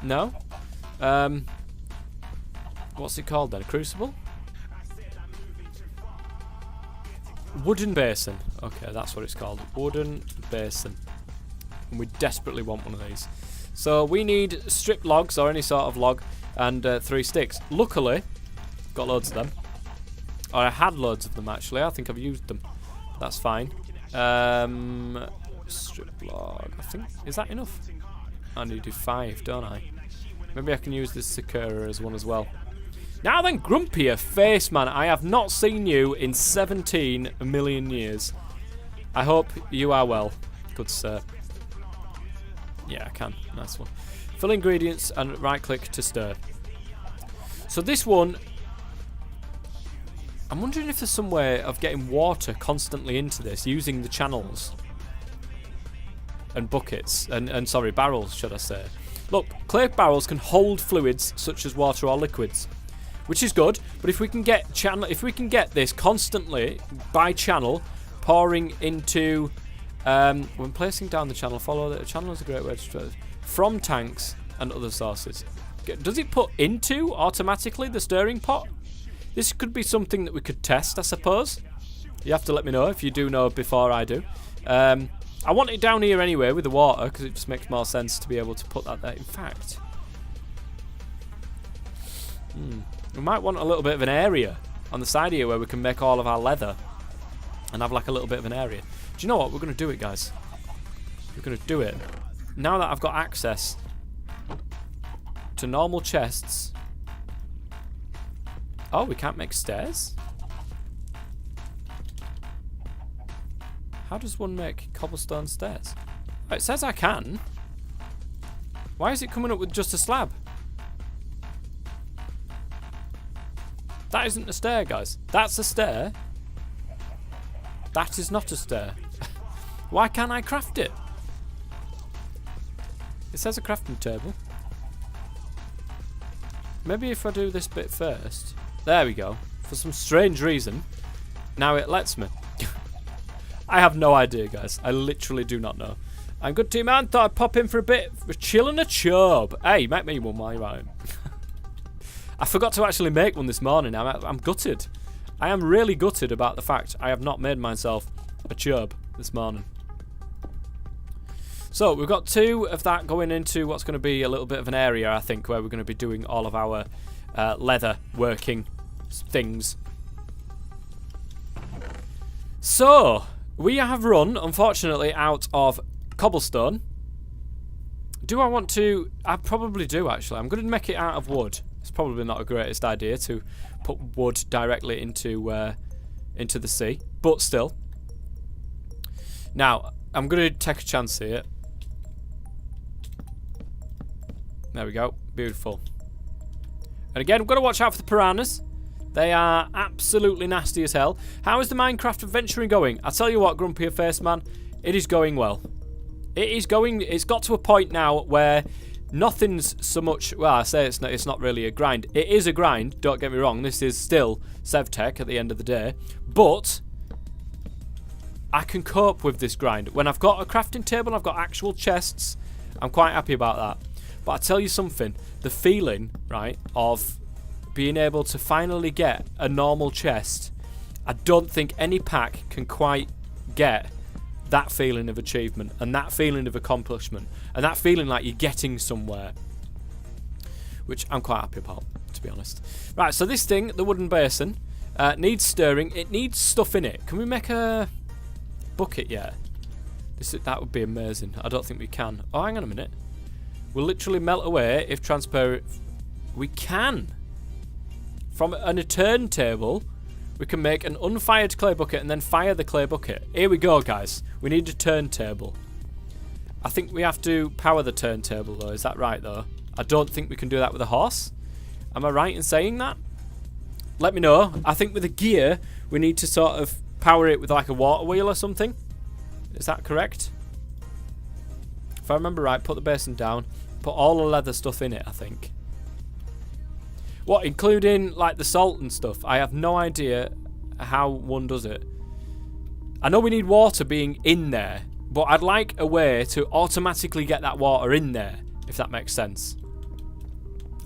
No? What's it called then? A crucible? Wooden basin. Okay, that's what it's called. Wooden basin. And we desperately want one of these. So we need stripped logs or any sort of log and 3 sticks. Luckily, got loads of them. Or I had loads of them actually. I think I've used them. That's fine. Strip log. I think, is that enough? I need to do 5, don't I? Maybe I can use this Sakura as one as well. Now then, Grumpier Face Man, I have not seen you in 17 million years. I hope you are well, good sir. Yeah, I can. Nice one. Fill ingredients and right-click to stir. So this one, I'm wondering if there's some way of getting water constantly into this using the channels and buckets and sorry, barrels, should I say? Look, clay barrels can hold fluids such as water or liquids, which is good. But if we can get this constantly by channel pouring into, when placing down the channel, follow the channel is a great way to stir from tanks and other sources. Does it put into automatically the stirring pot? This could be something that we could test, I suppose. You have to let me know if you do know before I do. I want it down here anyway with the water because it just makes more sense to be able to put that there. In fact, we might want a little bit of an area on the side here where we can make all of our leather and have like a little bit of an area. Do you know what? We're going to do it, guys. We're going to do it. Now that I've got access to normal chests. Oh, we can't make stairs? How does one make cobblestone stairs? Oh, it says I can. Why is it coming up with just a slab? That isn't a stair, guys. That's a stair. That is not a stair. Why can't I craft it? It says a crafting table. Maybe if I do this bit first. There we go. For some strange reason, now it lets me. I have no idea, guys. I literally do not know. I'm good too, man. Thought I'd pop in for a bit for chilling a chub. Hey, make me one while you're at home. I forgot to actually make one this morning. I'm gutted. I am really gutted about the fact I have not made myself a chub this morning. So we've got 2 of that going into what's going to be a little bit of an area, I think, where we're going to be doing all of our leather working things. So we have run, unfortunately, out of cobblestone. Do I want to? I probably do, actually. I'm going to make it out of wood. It's probably not the greatest idea to put wood directly into the sea, but still. Now, I'm going to take a chance here. There we go. Beautiful. And again, we've got to watch out for the piranhas. They are absolutely nasty as hell. How is the Minecraft adventuring going? I tell you what, Grumpier Face Man, it is going well. It's got to a point now where nothing's so much, well, I say it's not really a grind. It is a grind, don't get me wrong. This is still Sevtech at the end of the day. But I can cope with this grind. When I've got a crafting table and I've got actual chests, I'm quite happy about that. But I tell you something, the feeling, right, of being able to finally get a normal chest, I don't think any pack can quite get that feeling of achievement and that feeling of accomplishment and that feeling like you're getting somewhere, which I'm quite happy about, to be honest. Right, so this thing, the wooden basin, needs stirring. It needs stuff in it. Can we make a bucket yet? That would be amazing. I don't think we can. Oh, hang on a minute. We'll literally melt away if transparent. We can. From a turntable, we can make an unfired clay bucket and then fire the clay bucket. Here we go, guys. We need a turntable. I think we have to power the turntable, though. Is that right, though? I don't think we can do that with a horse. Am I right in saying that? Let me know. I think with a gear, we need to sort of power it with like a water wheel or something. Is that correct? If I remember right, put the basin down. Put all the leather stuff in it, I think. What, including like the salt and stuff? I have no idea how one does it. I know we need water being in there, but I'd like a way to automatically get that water in there, if that makes sense.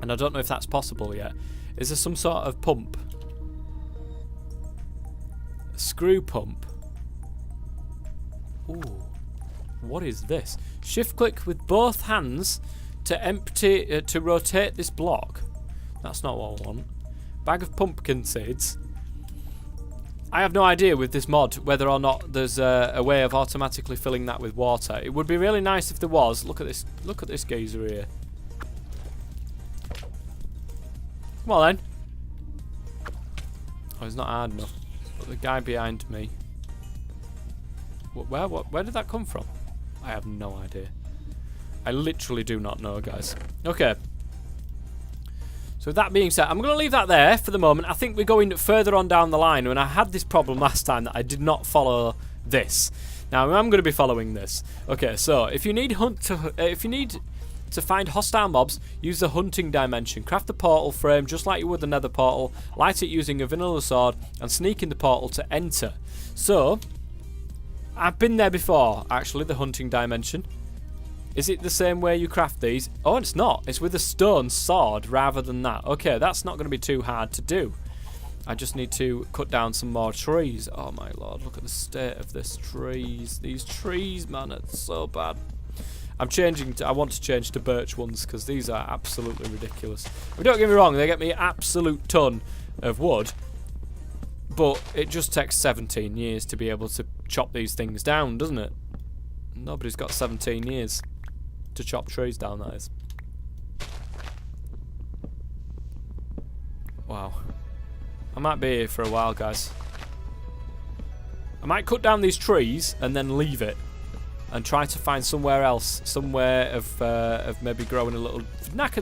And I don't know if that's possible yet. Is there some sort of pump? A screw pump. Ooh. What is this? Shift click with both hands to rotate this block. That's not what I want. Bag of pumpkin seeds. I have no idea with this mod whether or not there's a way of automatically filling that with water. It would be really nice if there was. Look at this. Look at this geezer here. Come on then. Oh, it's not hard enough. But the guy behind me. Where did that come from? I have no idea. I literally do not know, guys. Okay. So with that being said, I'm going to leave that there for the moment. I think we're going further on down the line. When I had this problem last time that I did not follow this. Now I'm going to be following this. Okay, so if you need to find hostile mobs, use the hunting dimension. Craft the portal frame just like you would the nether portal. Light it using a vanilla sword and sneak in the portal to enter. So I've been there before, actually, the hunting dimension. Is it the same way you craft these? Oh, it's not. It's with a stone sword rather than that. Okay, that's not going to be too hard to do. I just need to cut down some more trees. Oh my lord, look at the state of this trees. These trees, man, it's so bad. I want to change to birch ones because these are absolutely ridiculous. But don't get me wrong, they get me an absolute ton of wood. But it just takes 17 years to be able to chop these things down, doesn't it? Nobody's got 17 years to chop trees down, that is. Wow. I might be here for a while, guys. I might cut down these trees and then leave it. And try to find somewhere else. Somewhere of maybe growing a little...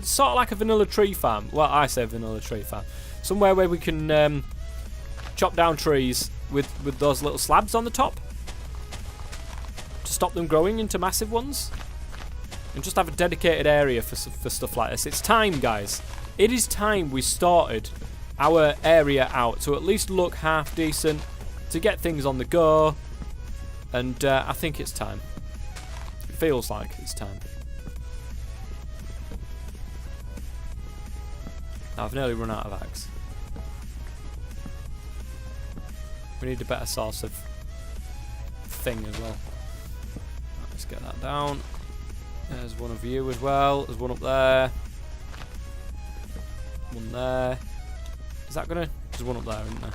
sort of like a vanilla tree farm. Well, I say vanilla tree farm. Somewhere where we can... chop down trees with those little slabs on the top to stop them growing into massive ones, and just have a dedicated area for stuff like this. It's time, guys. It is time we started our area out to at least look half decent, to get things on the go, and I think it's time. It feels like it's time. Now, I've nearly run out of axe. We need a better source of thing as well. Let's get that down. There's one of you as well. There's one up there. One there. Is that gonna... There's one up there, isn't there?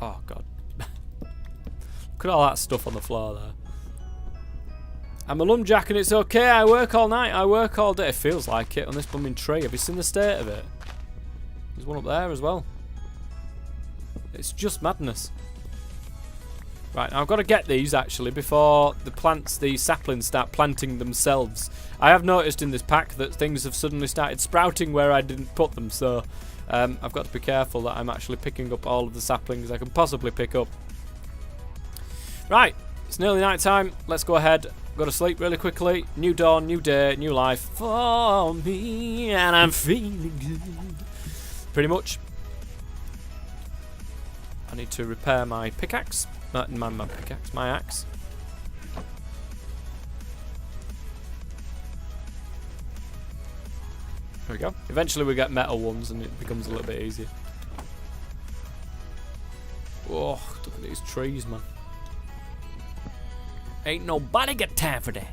Oh, God. Look at all that stuff on the floor there. I'm a lumjack and it's okay. I work all night. I work all day. It feels like it on this blooming tree. Have you seen the state of it? There's one up there as well. It's just madness. Right, now I've got to get these actually before the saplings start planting themselves. I have noticed in this pack that things have suddenly started sprouting where I didn't put them, so I've got to be careful that I'm actually picking up all of the saplings I can possibly pick up. Right, it's nearly night time. Let's go ahead. Go to sleep really quickly. New dawn, new day, new life for me, and I'm feeling good. Pretty much. I need to repair my pickaxe. My axe. There we go. Eventually we get metal ones and it becomes a little bit easier. Oh, look at these trees, man. Ain't nobody got time for that.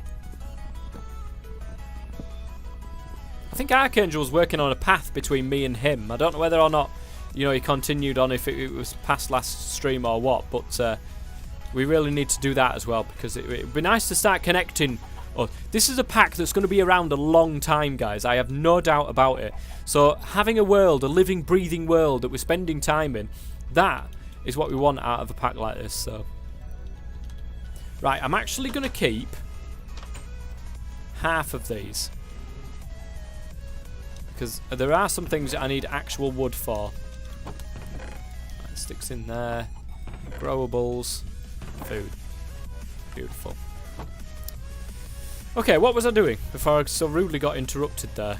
I think Archangel was working on a path between me and him. I don't know whether or not, you know, he continued on if it was past last stream or what, but we really need to do that as well because it would be nice to start connecting. Oh, this is a pack that's going to be around a long time, guys. I have no doubt about it. So having a world, a living, breathing world that we're spending time in, that is what we want out of a pack like this. So, right, I'm actually going to keep half of these. Because there are some things that I need actual wood for. Right, sticks in there. Growables. Food. Beautiful. Okay, what was I doing before I so rudely got interrupted there?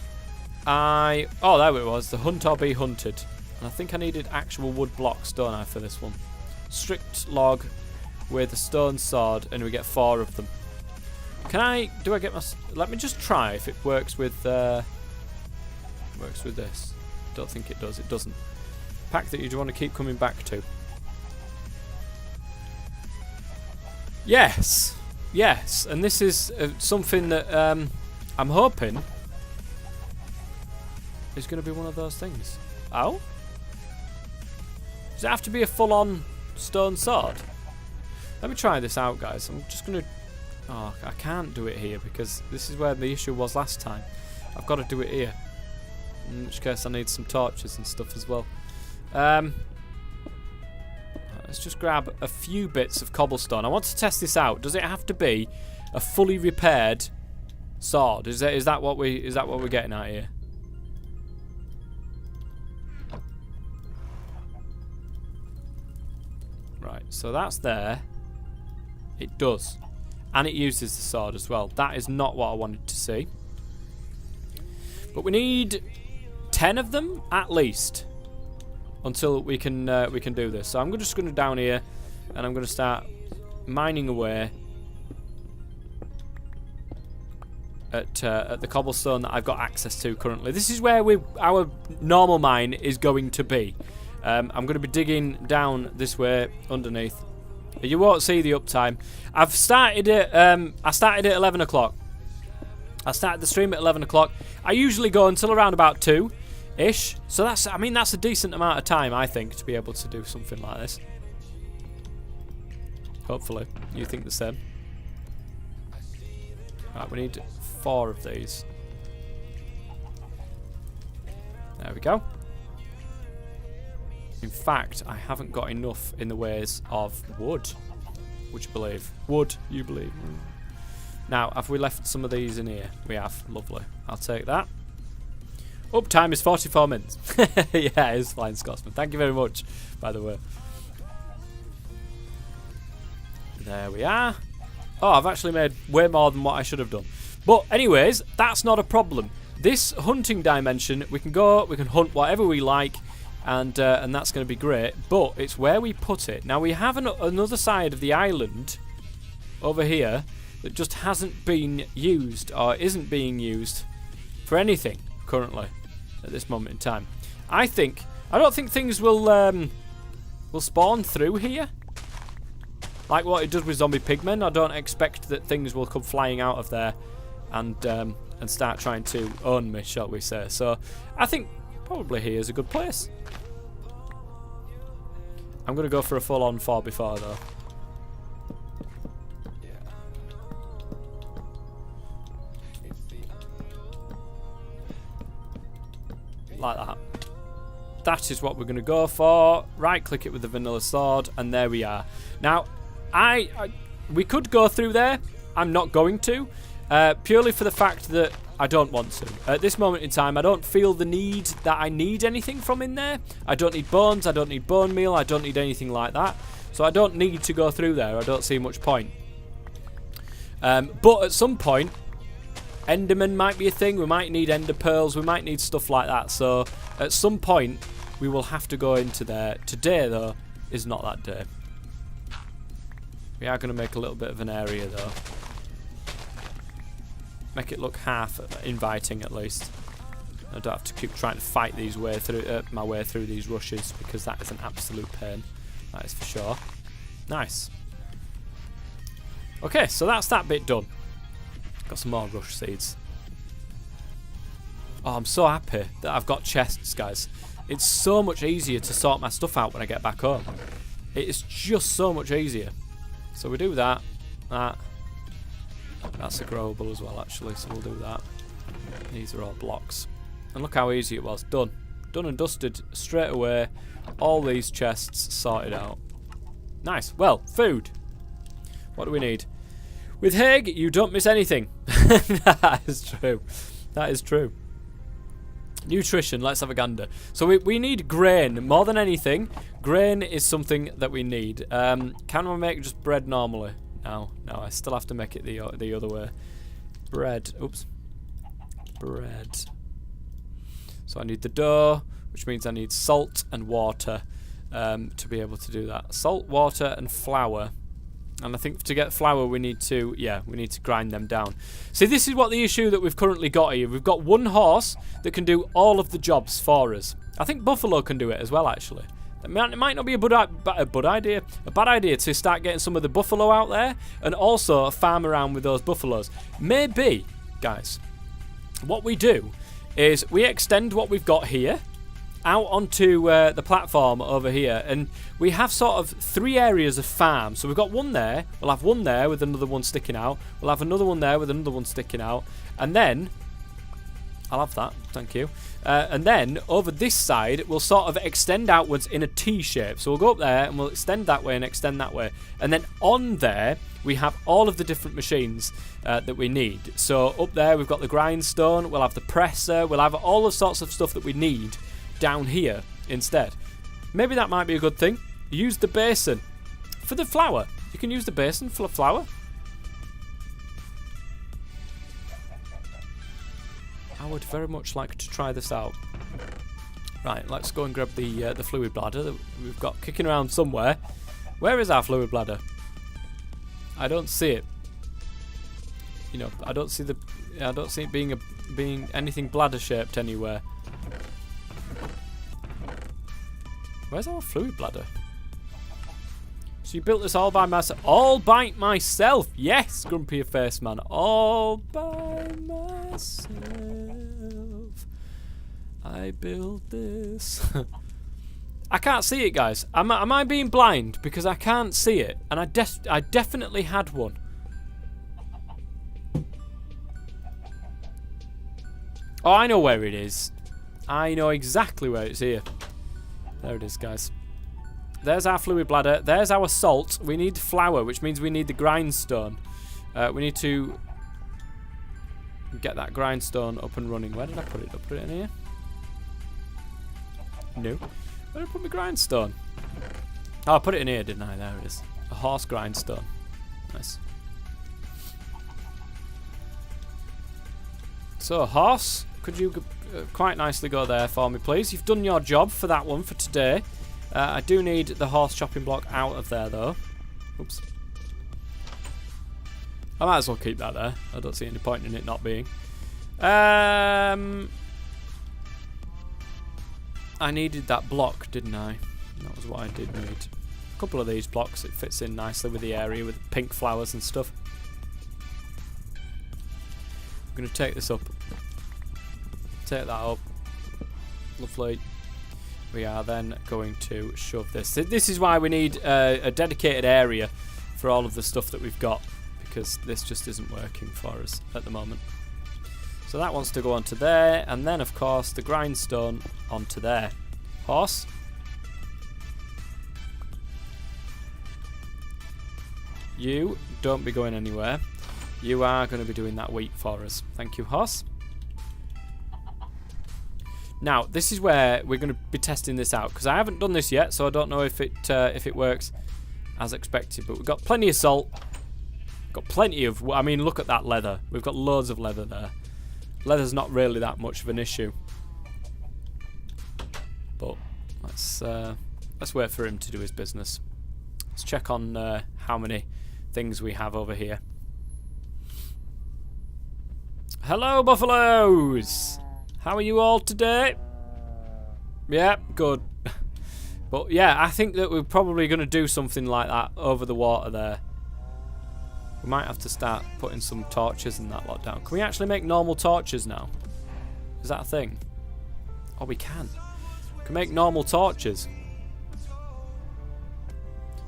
Oh, there it was. The hunt or be hunted. And I think I needed actual wood blocks, don't I, for this one? Strict log with a stone sword, and we get 4 of them. Can I... Do I get my... Let me just try if it works with... works with this. Don't think it does. It doesn't. Pack that you want to keep coming back to. Yes. Yes. And this is something that I'm hoping is going to be one of those things. Oh? Does it have to be a full-on stone sword? Let me try this out, guys. I'm just going to... Oh, I can't do it here because this is where the issue was last time. I've got to do it here. In which case I need some torches and stuff as well. Let's just grab a few bits of cobblestone. I want to test this out. Does it have to be a fully repaired sword? Is that what we're getting at here? Right, so that's there. It does. And it uses the sword as well. That is not what I wanted to see. But we need 10 of them at least until we can do this. So I'm just going to down here and I'm going to start mining away at the cobblestone that I've got access to currently. This is where our normal mine is going to be. I'm going to be digging down this way underneath. You won't see the uptime. I started at 11 o'clock. I started the stream at 11 o'clock. I usually go until around about 2-ish. So that's a decent amount of time, I think, to be able to do something like this. Hopefully. You think the same. Right, we need 4 of these. There we go. In fact, I haven't got enough in the ways of wood. Would you believe? Wood, you believe. Now, have we left some of these in here? We have. Lovely. I'll take that. Uptime is 44 minutes. Yeah, it's Flying Scotsman. Thank you very much, by the way. There we are. Oh, I've actually made way more than what I should have done. But anyways, that's not a problem. This hunting dimension, we can go, we can hunt whatever we like, and that's going to be great. But it's where we put it. Now, we have another side of the island over here that just hasn't been used or isn't being used for anything currently at this moment in time. I don't think things will spawn through here like what it does with zombie pigmen. I don't expect that things will come flying out of there and start trying to own me, shall we say. So I think probably here is a good place. I'm going to go for a full-on 4x4 though. Like that. That is what we're going to go for. Right click it with the vanilla sword and there we are. Now we could go through there. I'm not going to, purely for the fact that I don't want to. At this moment in time, I don't feel the need that I need anything from in there. I don't need bones, I don't need bone meal, I don't need anything like that. So I don't need to go through there. I don't see much point. But at some point, Enderman might be a thing. We might need ender pearls. We might need stuff like that. So at some point, we will have to go into there. Today, though, is not that day. We are going to make a little bit of an area, though. Make it look half inviting, at least. I don't have to keep trying to fight my way through these rushes, because that is an absolute pain. That is for sure. Nice. Okay, so that's that bit done. Got some more rush seeds. Oh, I'm so happy that I've got chests, guys. It's so much easier to sort my stuff out when I get back home. It is just so much easier. So we do that. That's a growable as well, actually, so we'll do that. These are all blocks. And look how easy it was. Done. Done and dusted straight away. All these chests sorted out. Nice. Well, food. What do we need? With Haig, you don't miss anything. That is true. That is true. Nutrition, let's have a gander. So we need grain more than anything. Grain is something that we need. Can we make just bread normally? No, I still have to make it the other way. Bread. Oops. Bread. So I need the dough, which means I need salt and water to be able to do that. Salt, water, and flour. And I think to get flour, we need to grind them down. See, this is what the issue that we've currently got here. We've got one horse that can do all of the jobs for us. I think buffalo can do it as well, actually. It might not be a bad idea to start getting some of the buffalo out there and also farm around with those buffaloes. Maybe, guys, what we do is we extend what we've got here out onto the platform over here, and we have sort of 3 areas of farm. So we've got one there, we'll have one there with another one sticking out, we'll have another one there with another one sticking out, and then I'll have that, thank you. And then over this side we'll sort of extend outwards in a T shape. So we'll go up there and we'll extend that way and extend that way, and then on there we have all of the different machines that we need. So up there we've got the grindstone, we'll have the presser, we'll have all the sorts of stuff that we need down here instead. Maybe that might be a good thing. Use the basin for the flour. You can use the basin for flour. I would very much like to try this out. Right, let's go and grab the fluid bladder that we've got kicking around somewhere. Where is our fluid bladder? I don't see it. You know, I don't see it being anything bladder shaped anywhere. Where's our fluid bladder? So you built this all by myself? All by myself! Yes, Grumpy Face Man. All by myself. I built this. I can't see it, guys. Am I being blind? Because I can't see it. And I definitely had one. Oh, I know where it is. I know exactly where it's here. There it is, guys. There's our fluid bladder. There's our salt. We need flour, which means we need the grindstone. We need to get that grindstone up and running. Where did I put it? Did I put it in here? No. Where did I put my grindstone? Oh, I put it in here, didn't I? There it is. A horse grindstone. Nice. So, horse, could you quite nicely go there for me, please? You've done your job for that one for today. I do need the horse chopping block out of there, though. Oops. I might as well keep that there. I don't see any point in it not being. I needed that block, didn't I? That was what I did need. A couple of these blocks. It fits in nicely with the area with pink flowers and stuff. I'm going to take this up. Take that up. Lovely. We are then going to shove this. This is why we need a dedicated area for all of the stuff that we've got, because this just isn't working for us at the moment. So that wants to go onto there, and then of course the grindstone onto there. Horse. You don't be going anywhere. You are going to be doing that wheat for us. Thank you, horse. Now, this is where we're going to be testing this out, because I haven't done this yet, so I don't know if it works as expected. But we've got plenty of salt. Got plenty of... I mean, look at that leather. We've got loads of leather there. Leather's not really that much of an issue. But let's wait for him to do his business. Let's check on how many things we have over here. Hello, buffaloes! How are you all today? Yeah, good. But yeah, I think that we're probably going to do something like that over the water there. We might have to start putting some torches and that lot down. Can we actually make normal torches now? Is that a thing? Oh, we can. We can make normal torches.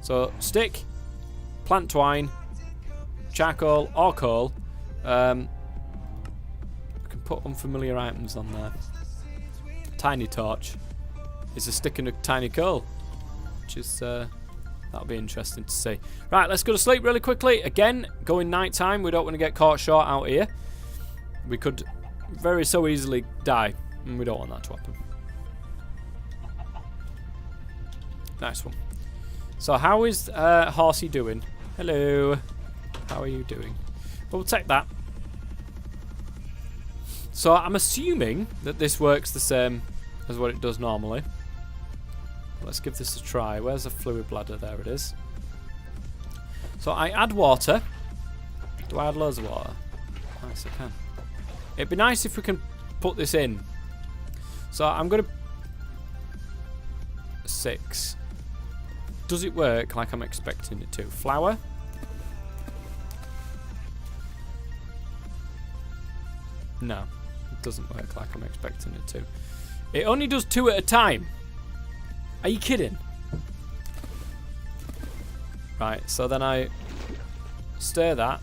So, stick, plant twine, charcoal or coal. Put unfamiliar items on there. Tiny torch is a stick and a tiny coal, which is that'll be interesting to see. Right, let's go to sleep really quickly. Again, going night time. We don't want to get caught short out here. We could very so easily die, and we don't want that to happen. Nice one. So how is Horsey doing? Hello. How are you doing? Well, we'll take that. So I'm assuming that this works the same as what it does normally. Let's give this a try. Where's the fluid bladder? There it is. So I add water. Do I add loads of water? Nice, I can. It'd be nice if we can put this in. So I'm going to... 6. Does it work like I'm expecting it to? Flour. No, it doesn't work like I'm expecting it to. It only does 2 at a time. Are you kidding? Right, so then I stir that.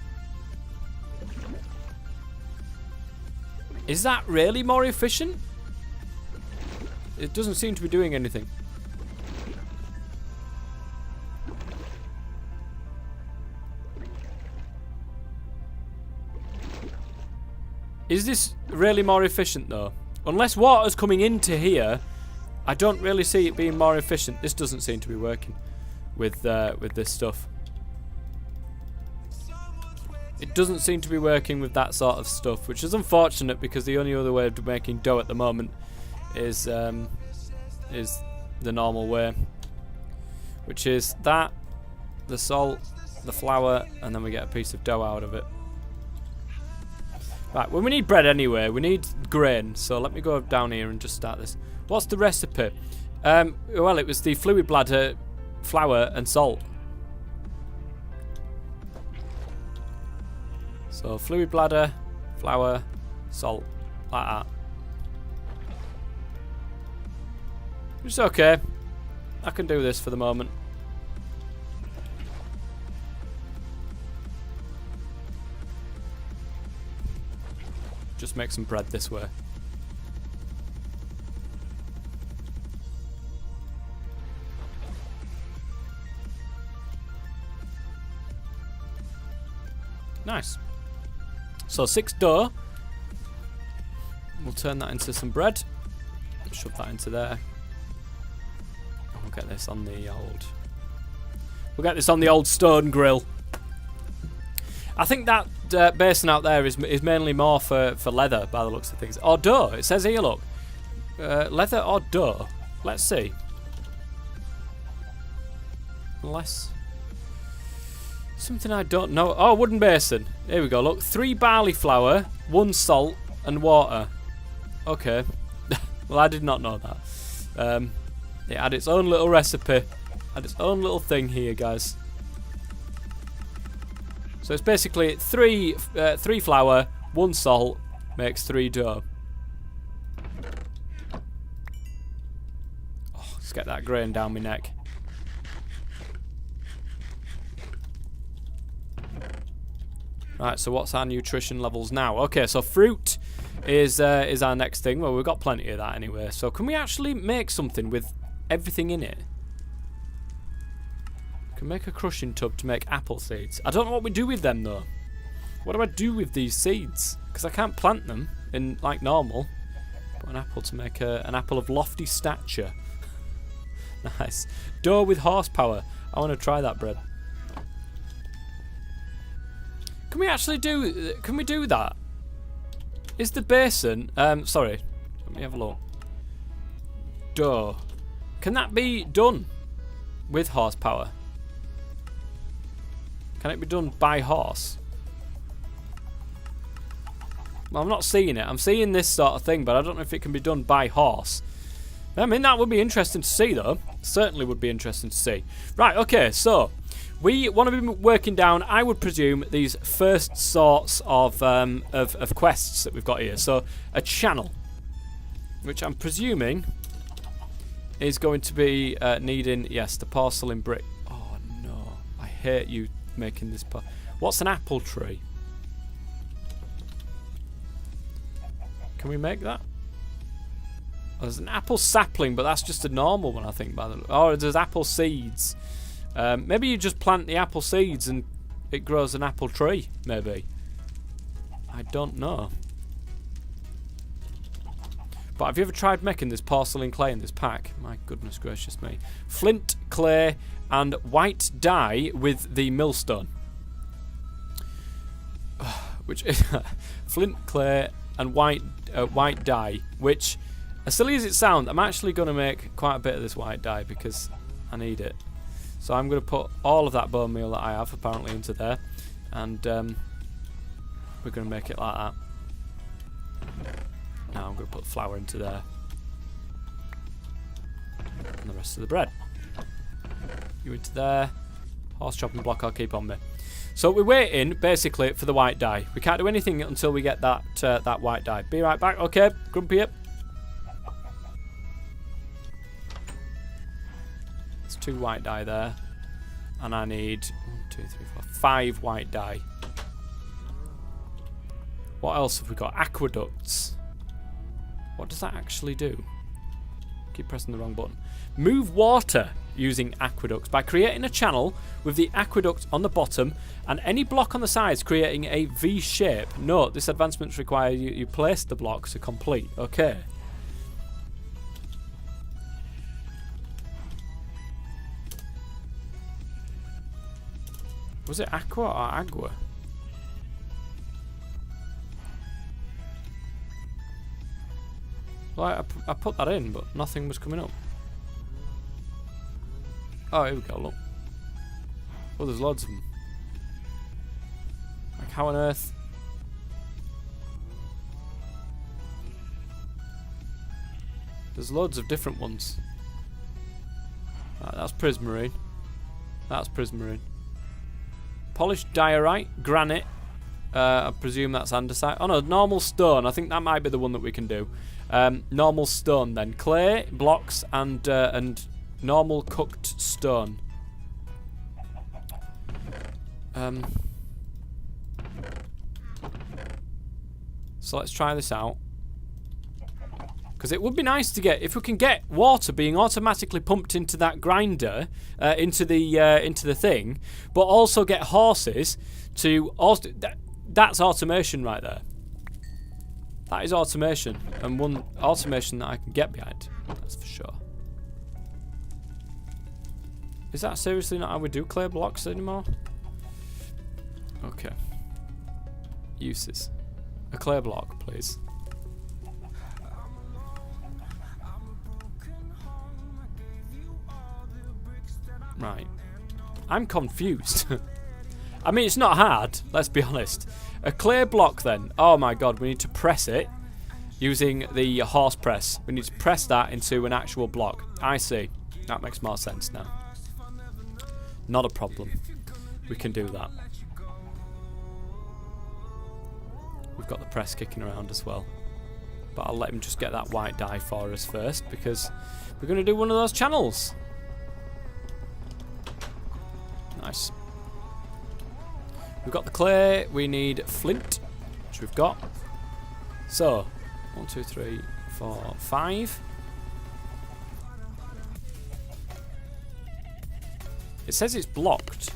Is that really more efficient? It doesn't seem to be doing anything. Is this really more efficient though? Unless water's coming into here, I don't really see it being more efficient. This doesn't seem to be working with this stuff. It doesn't seem to be working with that sort of stuff, which is unfortunate because the only other way of making dough at the moment is the normal way, which is that, the salt, the flour, and then we get a piece of dough out of it. Right, well we need bread anyway, we need grain, so let me go down here and just start this. What's the recipe? Well, it was the fluid bladder, flour and salt. So fluid bladder, flour, salt, like that. It's okay, I can do this for the moment. Just make some bread this way. Nice. So 6 dough. We'll turn that into some bread. Shove that into there. We'll get this on the old... We'll get this on the old stone grill. I think that basin out there is mainly more for leather by the looks of things. Or dough. It says here, look. Leather or dough. Let's see. Unless... Something I don't know. Oh, wooden basin. Here we go. Look, 3 barley flour, 1 salt, and water. Okay. Well, I did not know that. It had its own little recipe. Had its own little thing here, guys. So it's basically 3 flour, 1 salt, makes 3 dough. Oh, let's get that grain down my neck. Right, so what's our nutrition levels now? Okay, so fruit is our next thing. Well, we've got plenty of that anyway. So can we actually make something with everything in it? Can make a crushing tub to make apple seeds. I don't know what we do with them though. What do I do with these seeds? Because I can't plant them in like normal. But an apple to make an apple of lofty stature. Nice. Dough with horsepower. I want to try that bread. Can we actually do? Can we do that? Is the basin? Sorry. Let me have a look. Dough. Can that be done with horsepower? Can it be done by horse? Well, I'm not seeing it. I'm seeing this sort of thing, but I don't know if it can be done by horse. I mean, that would be interesting to see, though. Certainly would be interesting to see. Right, okay, so we want to be working down, I would presume, these first sorts of quests that we've got here. So, a channel, which I'm presuming is going to be needing, yes, the porcelain brick. Oh, no. I hate you making this part. What's an apple tree? Can we make that? Oh, there's an apple sapling, but that's just a normal one, I think. Oh, there's apple seeds. Maybe you just plant the apple seeds and it grows an apple tree, maybe. I don't know. But have you ever tried making this porcelain clay in this pack? My goodness gracious me. Flint, clay, and white dye with the millstone. Which is flint, clay, and white dye. Which, as silly as it sounds, I'm actually going to make quite a bit of this white dye because I need it. So I'm going to put all of that bone meal that I have apparently into there. And we're going to make it like that. Now I'm going to put flour into there. And the rest of the bread. You into there. Horse chopping block I'll keep on me. So we're waiting basically for the white dye. We can't do anything until we get that that white dye. Be right back. Okay, Grumpy up. There's 2 white dye there. And I need 1, 2, 3, 4, 5 white dye. What else have we got? Aqueducts. What does that actually do? Keep pressing the wrong button. Move water using aqueducts by creating a channel with the aqueduct on the bottom and any block on the sides creating a V shape. Note, this advancement requires you place the blocks to complete. Okay. Was it aqua or agua? Well, I put that in, but nothing was coming up. Oh, here we go, look. Oh, there's loads of them. Like, how on earth? There's loads of different ones. Right, that's prismarine. That's prismarine. Polished diorite, granite. I presume that's andesite. Oh no, normal stone. I think that might be the one that we can do. Normal stone then. Clay, blocks, and normal cooked stone. So let's try this out. Because it would be nice to get, if we can get water being automatically pumped into that grinder, into the thing, but also get horses to also. That's automation right there. That is automation, and one automation that I can get behind. That's for sure. Is that seriously not how we do clay blocks anymore? Okay. Uses. A clay block, please. Right. I'm confused. I mean, it's not hard, let's be honest. A clay block then. Oh my god, we need to press it using the horse press. We need to press that into an actual block. I see. That makes more sense now. Not a problem. We can do that. We've got the press kicking around as well. But I'll let him just get that white dye for us first because we're going to do one of those channels. Nice. We've got the clay, we need flint, which we've got. So, 1, 2, 3, 4, 5. It says it's blocked.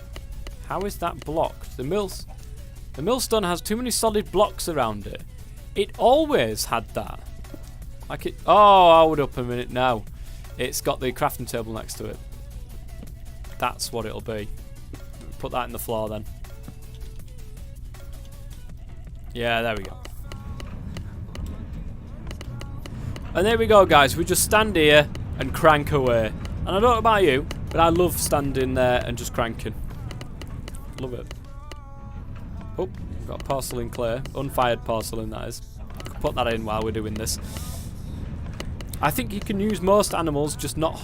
How is that blocked? The millstone has too many solid blocks around it. It always had that. Like it. Oh, hold up a minute now. It's got the crafting table next to it. That's what it'll be. Put that in the floor then. Yeah, there we go. And there we go, guys. We just stand here and crank away. And I don't know about you, but I love standing there and just cranking. Love it. Oh, we've got porcelain clay. Unfired porcelain, that is. Put that in while we're doing this. I think you can use most animals, just not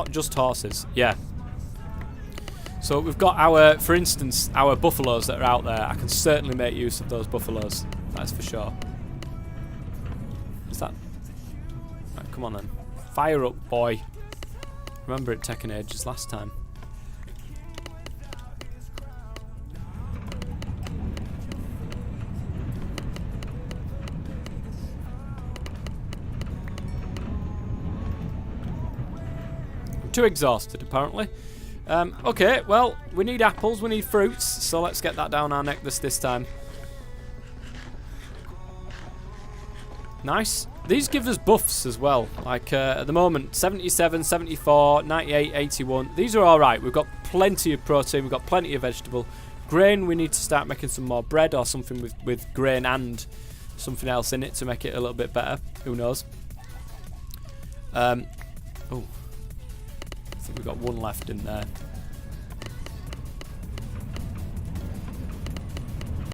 just horses. Yeah. So we've got our, for instance, our buffaloes that are out there. I can certainly make use of those buffaloes. That's for sure. Is that? Right, come on then. Fire up, boy. Remember it taking ages last time. I'm too exhausted, apparently. Okay, well, we need apples, we need fruits, so let's get that down our neck this time. Nice. These give us buffs as well. Like, at the moment, 77, 74, 98, 81. These are alright. We've got plenty of protein, we've got plenty of vegetable. Grain, we need to start making some more bread or something with grain and something else in it to make it a little bit better. Who knows? Oh. I think we've got one left in there.